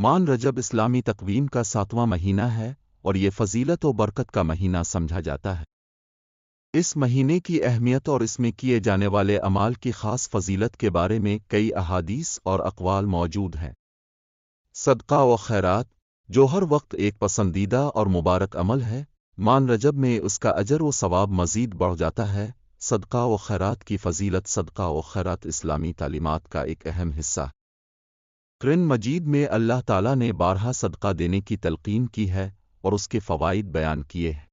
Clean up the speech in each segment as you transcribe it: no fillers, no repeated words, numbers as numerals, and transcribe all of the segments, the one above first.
मान रजब इस्लामी तक़वीम का 7वां महीना है और ये फजीलत और बरकत का महीना समझा जाता है। इस महीने की अहमियत और इसमें किए जाने वाले अमाल की ख़ास फजीलत के बारे में कई अहादीस और अक़वाल मौजूद हैं। सदका व खैरात, जो हर वक्त एक पसंदीदा और मुबारक अमल है, मान रजब में उसका अजर व सवाब मज़ीद बढ़ जाता है। सदका व खैरात की फजीलत। सदका व खैरात इस्लामी तालीमात का एक अहम हिस्सा है। कुरान मजीद में अल्लाह ताला ने बारहा सदका देने की तलकीन की है और उसके फ़वाइद बयान किए हैं।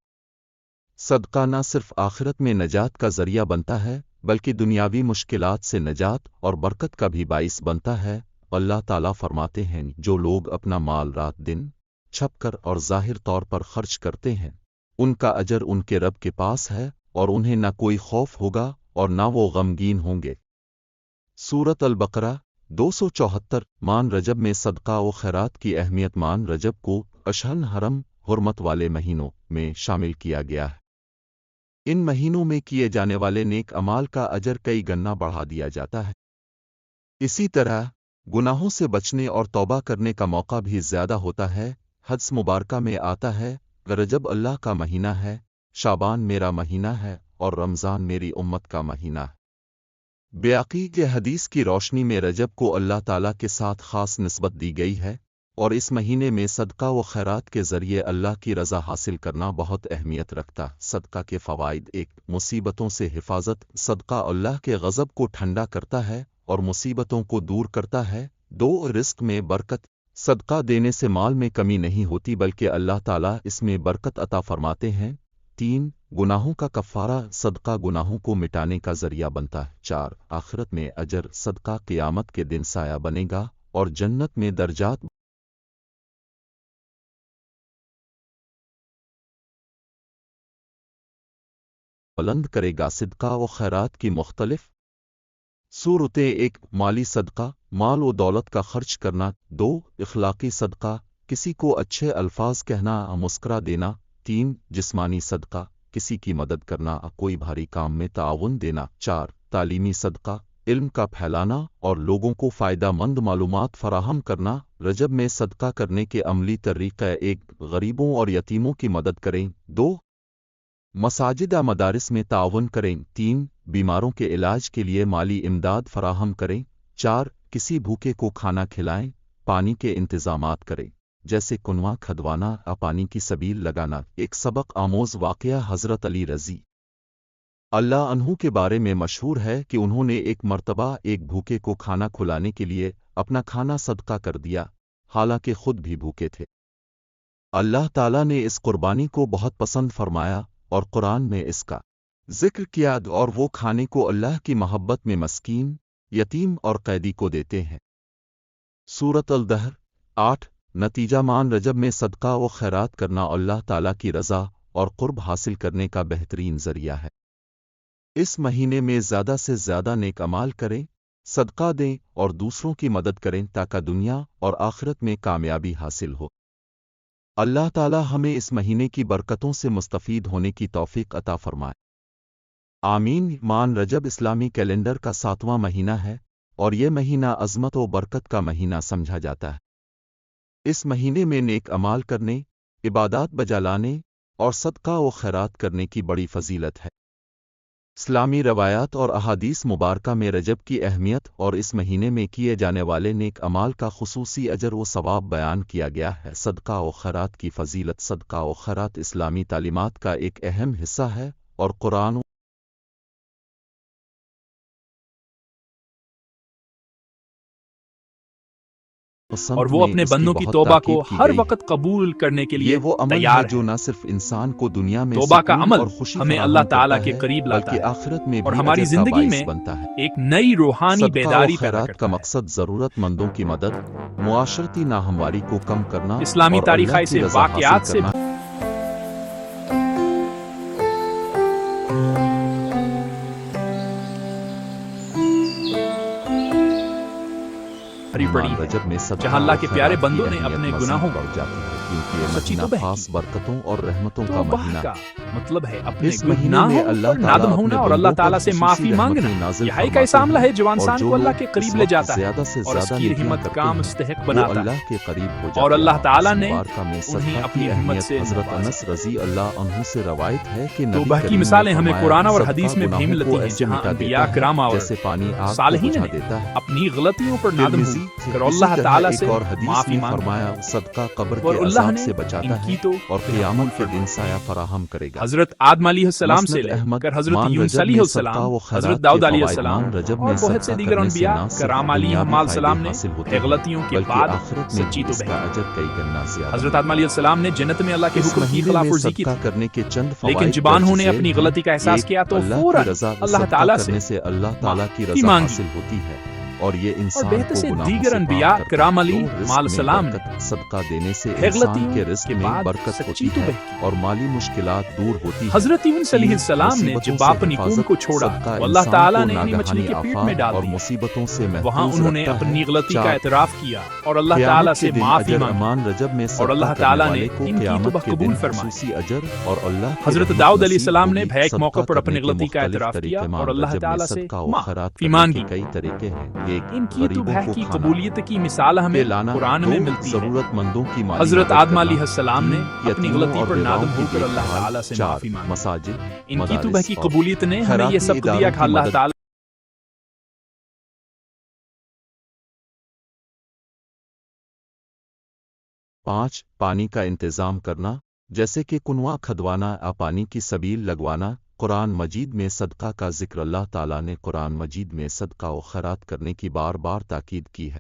सदका न सिर्फ आखिरत में नजात का ज़रिया बनता है बल्कि दुनियावी मुश्किलात से नजात और बरकत का भी बाइस बनता है। अल्लाह ताला फरमाते हैं, जो लोग अपना माल रात दिन छपकर और ज़ाहिर तौर पर खर्च करते हैं, उनका अजर उनके रब के पास है और उन्हें न कोई खौफ होगा और न वो गमगीन होंगे। सूरत अल-बकरा 274। मान रजब में सदका व खैरात की अहमियत। मान रजब को अशहर हरम हुर्मत वाले महीनों में शामिल किया गया है। इन महीनों में किए जाने वाले नेक अमाल का अजर कई गना बढ़ा दिया जाता है। इसी तरह गुनाहों से बचने और तौबा करने का मौका भी ज़्यादा होता है। हदीस मुबारका में आता है, रजब अल्लाह का महीना है, शाबान मेरा महीना है और रमज़ान मेरी उम्मत का महीना है। बेअक़ीद हदीस की रोशनी में रजब को अल्लाह ताला के साथ ख़ास निस्बत दी गई है और इस महीने में सदका व खैरात के ज़रिए अल्लाह की रज़ा हासिल करना बहुत अहमियत रखता। सदका के फ़वाइद। एक, मुसीबतों से हिफाजत। सदका अल्लाह के ग़ज़ब को ठंडा करता है और मुसीबतों को दूर करता है। 2, रिस्क में बरकत। सदका देने से माल में कमी नहीं होती बल्कि अल्लाह ताला इसमें बरकत अता फरमाते हैं। 3, गुनाहों का कफ़ारा। सदका गुनाहों को मिटाने का ज़रिया बनता है। 4, आखिरत में अजर। सदका क़यामत के दिन साया बनेगा और जन्नत में दर्जात बुलंद करेगा। सदका व खैरात की मुख्तलिफ सूरतें। 1, माली सदका, माल व दौलत का खर्च करना। 2, इखलाकी सदका, किसी को अच्छे अल्फाज कहना, मुस्करा देना। 3, जिस्मानी सदका, किसी की मदद करना, कोई भारी काम में ताउन देना। 4, तालीमी सदका, इल्म का फैलाना और लोगों को फ़ायदा मंद मालूमात फराहम करना। रजब में सदका करने के अमली तरीक़े। 1, गरीबों और यतीमों की मदद करें। 2, मसाजिद मदारिस में ताउन करें। 3, बीमारों के इलाज के लिए माली इमदाद फराहम करें। 4, किसी भूखे को खाना खिलाएं। पानी के इंतज़ामात करें, जैसे कुनवा खदवाना या पानी की सबील लगाना। एक सबक आमोज़ वाक़या। हज़रत अली रज़ी अल्लाह अन्हु के बारे में मशहूर है कि उन्होंने एक मर्तबा एक भूखे को खाना खिलाने के लिए अपना खाना सदका कर दिया, हालांकि खुद भी भूखे थे। अल्लाह ताला ने इस कुर्बानी को बहुत पसंद फरमाया और कुरान में इसका जिक्र किया और वो खाने को अल्लाह की मोहब्बत में मस्कीन, यतीम और कैदी को देते हैं। सूरत अल-दहर 8। नतीजा। मान रजब में सदका व खैरात करना अल्लाह ताला की रज़ा और कुर्ब हासिल करने का बेहतरीन ज़रिया है। इस महीने में ज़्यादा से ज़्यादा नेक अमाल करें, सदका दें और दूसरों की मदद करें ताकि दुनिया और आखिरत में कामयाबी हासिल हो। अल्लाह ताला हमें इस महीने की बरकतों से मुस्तफ़ीद होने की तौफ़ीक़ अता फ़रमाए। आमीन। मान रजब इस्लामी कैलेंडर का 7वां महीना है और यह महीना अज़मत व बरकत का महीना समझा जाता है। इस महीने में नेक अमाल करने, इबादात बजा लाने और सदका व खैरात करने की बड़ी फजीलत है। इस्लामी रवायात और अहादीस मुबारका में रजब की अहमियत और इस महीने में किए जाने वाले नेक अमाल का खुसूसी अजर व सवाब बयान किया गया है। सदका व खैरात की फजीलत। सदका व खैरात इस्लामी तालीमात का एक अहम हिस्सा है और कुरान और वो में अपने इसकी बंदों की बहुत तौबा को ताकीद की हर गई है। वक्त कबूल करने के ये लिए वो अमल है तैयार जो है। न सिर्फ इंसान को दुनिया में तौबा का सुकून अमल और खुशी हमें फराहम अल्लाह ताला करता के है करीब लाता बल्कि है आखिरत में और भी हमारी अजर का जिंदगी बाइस में बनता है। एक नई रूहानी सदका व बेदारी पैदा खैरात करता का है। मकसद ज़रूरतमंदों की मदद, मुआशरती नाहमवारी को कम करना इस्लामी और अल्लाह तारीख़ की से रज़ा हासिल वाक़यात से करना भरी पड़ी है, रजब में सदका जहाँ अल्लाह और के प्यारे खैरात की बंदों ने अहमियत अपने मज़ीद गुनाहों बढ़ जाती है, क्योंकि ये सच्ची महीना तो बहकी। खास बरकतों और रहमतों तो का वाह महीना का है। मतलब है अपने इस महीने में गुनाहों अल्लाह पर ताला नादम अपने होना और अल्लाह बंदों पर ताला से खुसूसी माफी मांगना। रहमतें नाज़िल यह एक ऐसा फरमाते अमल हैं, है जो और इंसान जो को अल्लाह लोग के इस करीब ले वक्त जाता है ज़्यादा से और ज़्यादा उसकी नेकियां रहमत करते का हैं, मुस्तहिक वो बनाता है। अल्लाह के करीब हो जाते और अल्लाह हैं। ताला इस ने मुबारका में उन्हें सदका की अपनी हिम्मत अहमियत से हज़रत नवाजा। अनस रज़ी अल्लाह अन्हु से रवायत है कि तो नबी बहकी करीम ने मिसालें हमें फरमाया, कुरान और सदका हदीस में भी गुनाहों मिलती को हैं, ऐसे जहाँ मिटा अंबिया देता है किराम और जैसे पानी आग को सालिहीन बुझा ने देता है। अपनी गलतियों पर नादम तिर्मिज़ी हुए कर इसी अल्लाह तरह ताला एक से और हदीस माफी में मांगे फरमाया, सदका कब्र और के अल्लाह अज़ाब ने से बचाता इनकी है तो और बेहद क़यामत के फरमाई। दिन साया फराहम करेगा। हजरत आदम अलैहिस्सलाम से मसनद अहमद लेकर हजरत मान यूनुस रजब में सदका अलैहिस्सलाम, व हजरत खैरात के दाऊद फवाइद अलैहिस्सलाम मान रजब और में बहुत से सदका दीगर करने से अनबिया न सिर्फ कराम दुनियावी फ़ायदे अलैहिस्सलाम ने हासिल होते है हैं, गलतियों के बल्कि बाद आखिरत में सच्ची भी तो इसका बहकी। अजर कई गुना ज़्यादा हजरत है। आदम अलैहिस्सलाम ने जन्नत में अल्लाह के इस हुक्म की महीने में खिलाफवर्जी की सदका थी, करने के चंद लेकिन फवाइद जुबान दर्ज ने झेल अपनी हैं। गलती का एहसास एक, किया तो अल्लाह की फौरन रज़ा अल्लाह सदका ताला करने से से अल्लाह ताला की माफी रज़ा मांगी। हासिल होती है और ये और इंसान बेहतर को से गुनाहों दीगर से अनबिया पाक करता कराम है। अली तो रिज़्क में मालसलाम ने बरकत, सदका देने से है इंसान गलतियों के रिज़्क के में बाद बरकत सच्ची होती तो है बहकी। और माली मुश्किलात दूर होती है। हजरत यूनुस तीन, अलैहिस्सलाम ने मुसीबतों जब से अपनी कौम हिफाजत, को छोड़ा सदका तो अल्लाह इंसान ताला को ने इन्हें मछली नागहानी के पेट में आफात डाल और दिया। मुसीबतों से वहाँ महफूज उन्होंने रखता अपनी है। गलती का चार, एतराफ किया और अल्लाह क़यामत ताला के से दिन माफी अजर मांगी अमान रजब में और सदका अल्लाह करने ताला ने वाले को इनकी क़यामत तौबा के कबूल दिन फरमाई। खुसूसी अजर और अल्लाह की हजरत रहमत दाऊद नसीब अलैहिस्सलाम ने होगी। भय एक मौके सदका पर करने अपनी के गलती का मुख्तलिफ एतराफ किया तरीके और मान अल्लाह रजब में ताला से सदका व खैरात माफी करने मांगी। के कई तरीके हैं। एक, इनकी तो गरीबों भय को की खाना कबूलियत की मिसाल हमें लाना। कुरान दो, में मिलती है। जरूरतमंदों की माली हजरत मदद आदम करना। अलैहिस्सलाम ने तीन, अपनी यतीमों गलती और पर बेवाओं नादम की होकर अल्लाह देखभाल। ताला से चार, माफी मांगी। मसाजिद, इनकी तो भय की मदारिस और कबूलियत ने हमें ये खैराती सबक दिया इदारों कि की अल्लाह मदद। ताला 5, पानी का इंतज़ाम करना, जैसे कि कुनवा खदवाना या पानी की सबील लगवाना। कुरान मजीद में सदका का जिक्र अल्लाह ताला ने कुरान मजीद में सदका व खैरात करने की बार बार ताकीद की है।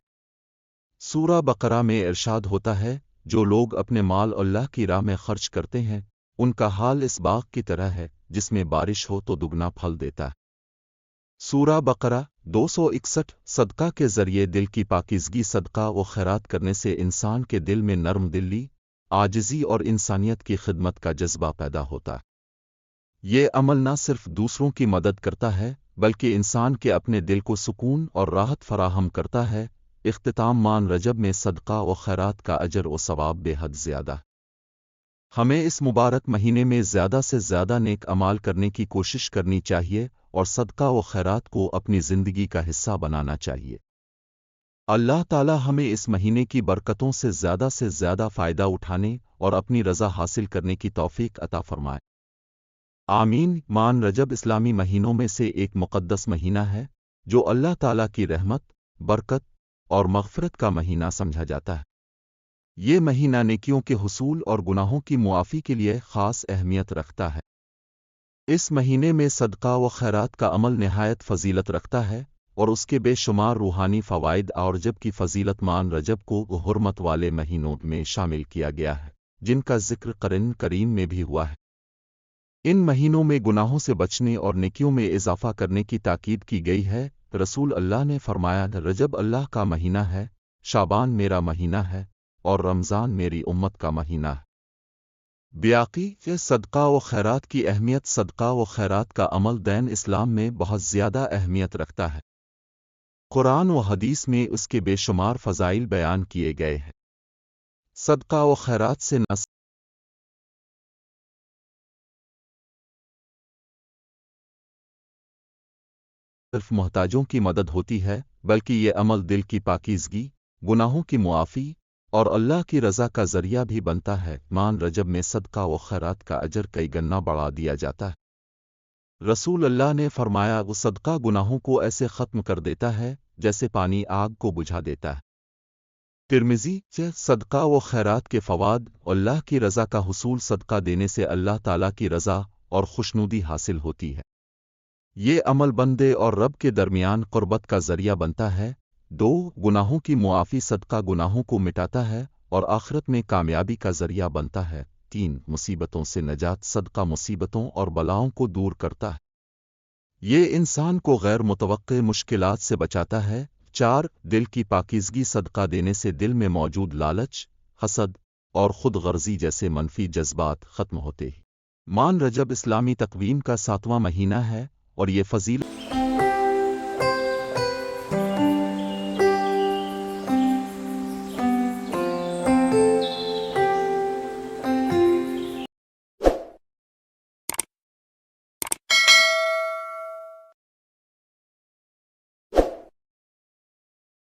सूरा बकरा में इरशाद होता है, जो लोग अपने माल अल्लाह की राह में खर्च करते हैं, उनका हाल इस बाग की तरह है जिसमें बारिश हो तो दुगना फल देता है। सूरा बकरा 261। सदका के ज़रिए दिल की पाकीज़गी। सदका व खैरात करने से इंसान के दिल में नर्म दिली, आजिज़ी और इंसानियत की खिदमत का जज्बा पैदा होता है। ये अमल न सिर्फ दूसरों की मदद करता है, बल्कि इंसान के अपने दिल को सुकून और राहत फराहम करता है। इख्तिताम मान रजब में सदका व खैरात का अजर व सवाब बेहद ज़्यादा है। हमें इस मुबारक महीने में ज़्यादा से ज़्यादा नेक अमाल करने की कोशिश करनी चाहिए और सदका व खैरात को अपनी ज़िंदगी का हिस्सा बनाना चाहिए। अल्लाह ताला हमें इस महीने की बरकतों से ज़्यादा फ़ायदा उठाने और अपनी रज़ा हासिल करने की तौफीक अता फरमाए। आमीन। मान रजब इस्लामी महीनों में से एक मुक़द्दस महीना है, जो अल्लाह ताला की रहमत, बरकत और मग़फ़िरत का महीना समझा जाता है। ये महीना नेकियों के हुसूल और गुनाहों की मुआफ़ी के लिए ख़ास अहमियत रखता है। इस महीने में सदका व खैरात का अमल निहायत फ़जीलत रखता है और उसके बेशुमार रूहानी फ़वाइद और जबकि फ़जीलत मान रजब को हुर्मत वाले महीनों में शामिल किया गया है, जिनका ज़िक्र कुरान करीम में भी हुआ है। इन महीनों में गुनाहों से बचने और नेकियों में इजाफ़ा करने की ताकीद की गई है। रसूल अल्लाह ने फरमाया, रजब अल्लाह का महीना है, शाबान मेरा महीना है और रमज़ान मेरी उम्मत का महीना है। ब्याकी के सदका व खैरात की अहमियत। सदका व खैरात का अमल दैन इस्लाम में बहुत ज़्यादा अहमियत रखता है। कुरान व हदीस में उसके बेशुमार फ़ज़ाइल बयान किए गए हैं। सदका व खैरात से न सिर्फ मोहताजों की मदद होती है, बल्कि ये अमल दिल की पाकीज़गी, गुनाहों की मुआफ़ी और अल्लाह की रज़ा का ज़रिया भी बनता है। मान रजब में सदका व खैरात का अजर कई गन्ना बढ़ा दिया जाता है। रसूल अल्लाह ने फरमाया, वो सदका गुनाहों को ऐसे ख़त्म कर देता है जैसे पानी आग को बुझा देता है। तिर्मिज़ी से सदका व खैरात के फ़वाद। अल्लाह की रज़ा का हुसूल। सदका देने से अल्लाह ताला की रज़ा और खुशनुदी हासिल होती है। ये अमल बंदे और रब के दरमियान क़ुर्बत का ज़रिया बनता है। 2, गुनाहों की मुआफ़ी। सदका गुनाहों को मिटाता है और आखिरत में कामयाबी का ज़रिया बनता है। 3, मुसीबतों से नजात। सदका मुसीबतों और बलाओं को दूर करता है। ये इंसान को गैर मुतवक्के मुश्किलात से बचाता है। 4, दिल की पाकीज़गी। सदका देने से दिल में मौजूद लालच, हसद और खुद गर्जी जैसे मनफी जज्बात ख़त्म होते हैं। मान रजब इस्लामी तक़वीम का 7वां महीना है और ये फ़जील